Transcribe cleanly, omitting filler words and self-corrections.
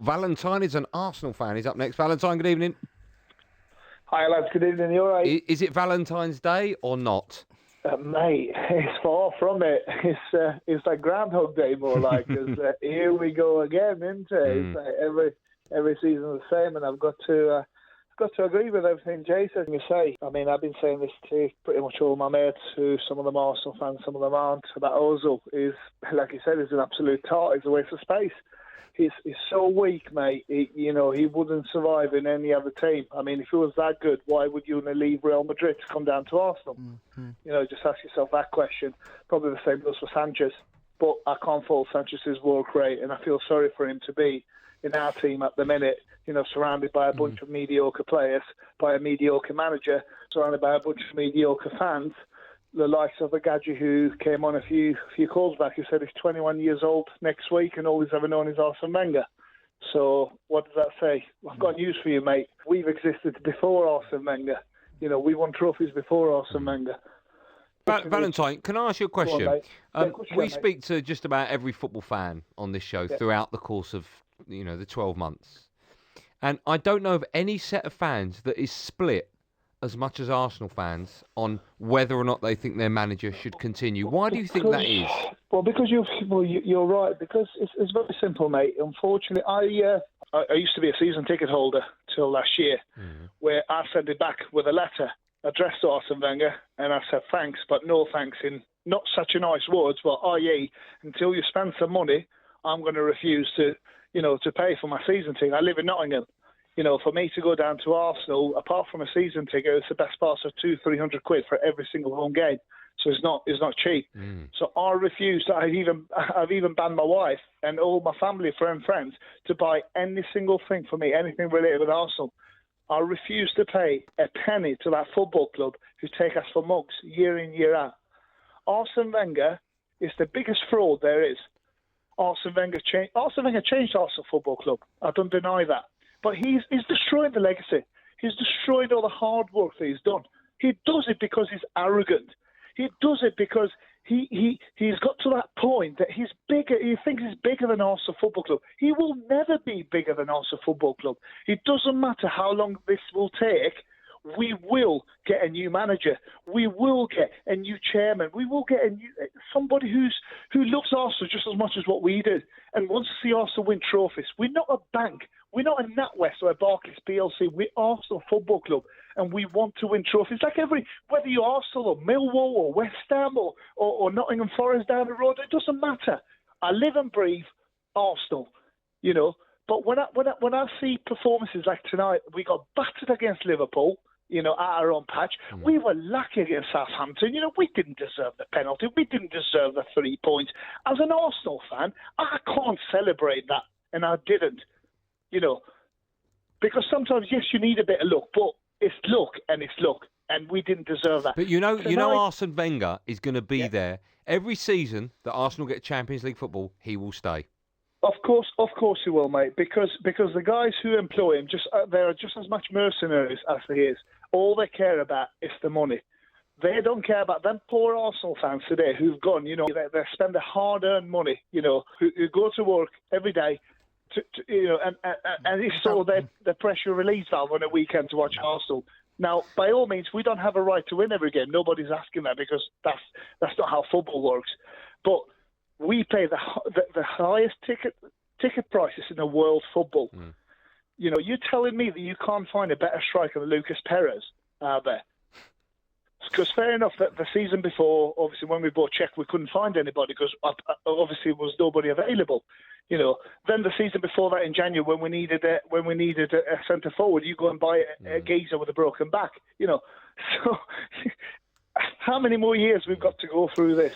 Valentine is an Arsenal fan. He's up next. Valentine, good evening. Hi lads, good evening, you alright? Is it Valentine's Day or not? Mate, it's far from it. It's like Groundhog Day more like, because here we go again, isn't it? It's like every season the same, and I've got to agree with everything Jay said. You say, I mean, I've been saying this to pretty much all my mates, who some of them are Arsenal fans, some of them aren't, about Ozil. Is, like you said, is an absolute tart. He's a waste of space. He's so weak, mate. He wouldn't survive in any other team. I mean, if he was that good, why would you want to leave Real Madrid to come down to Arsenal? Mm-hmm. Just ask yourself that question. Probably the same goes for Sanchez. But I can't fault Sanchez's work rate, and I feel sorry for him to be in our team at the minute, surrounded by a bunch of mediocre players, by a mediocre manager, surrounded by a bunch of mediocre fans. The likes of the Gadget who came on a few calls back, who said he's 21 years old next week and all he's ever known is Arsene Wenger. So what does that say? I've got news for you, mate. We've existed before Arsene Wenger. We won trophies before Arsene Wenger. Valentine, can I ask you a question? We speak speak to just about every football fan on this show throughout the course of the 12 months. And I don't know of any set of fans that is split as much as Arsenal fans on whether or not they think their manager should continue. Why do you think that is? Well, because you're right. Because it's very simple, mate. Unfortunately, I used to be a season ticket holder till last year, where I sent it back with a letter addressed to Arsene Wenger, and I said thanks, but no thanks, in not such a nice words, but i.e., until you spend some money, I'm going to refuse to pay for my season ticket. I live in Nottingham. For me to go down to Arsenal, apart from a season ticket, it's the best part of £200-300 for every single home game. So it's not cheap. So I refused. I've even banned my wife and all my family, friends, to buy any single thing for me, anything related with Arsenal. I refuse to pay a penny to that football club who take us for mugs year in, year out. Arsene Wenger is the biggest fraud there is. Arsene Wenger changed Arsenal Football Club. I don't deny that. But he's destroying the legacy. He's destroying all the hard work that he's done. He does it because he's arrogant. He does it because he's got to that point that he's bigger. He thinks he's bigger than Arsenal Football Club. He will never be bigger than Arsenal Football Club. It doesn't matter how long this will take. We will get a new manager. We will get a new chairman. We will get somebody who loves Arsenal just as much as what we do and wants to see Arsenal win trophies. We're not a bank. We're not a NatWest or a Barclays PLC. We're Arsenal Football Club, and we want to win trophies. Like whether you're Arsenal or Millwall or West Ham or Nottingham Forest down the road, it doesn't matter. I live and breathe Arsenal, But when I see performances like tonight, we got battered against Liverpool, at our own patch. We were lucky against Southampton. We didn't deserve the penalty. We didn't deserve the 3 points. As an Arsenal fan, I can't celebrate that, and I didn't. Because sometimes, yes, you need a bit of luck, but it's luck, and we didn't deserve that. But Arsene Wenger is going to be there every season that Arsenal get Champions League football. He will stay. Of course he will, mate. Because the guys who employ him they are just as much mercenaries as he is. All they care about is the money. They don't care about them poor Arsenal fans today who've gone. They spend their hard-earned money. Who go to work every day. And it's sort of their pressure release valve on a weekend to watch Arsenal. Now, by all means, we don't have a right to win every game. Nobody's asking that, because that's not how football works. But we pay the highest ticket prices in the world football. You're telling me that you can't find a better striker than Lucas Perez out there? Because fair enough that the season before, obviously when we bought Czech, we couldn't find anybody because obviously there was nobody available. Then the season before that in January, when we needed a centre forward, you go and buy a geezer with a broken back. So how many more years we've got to go through this?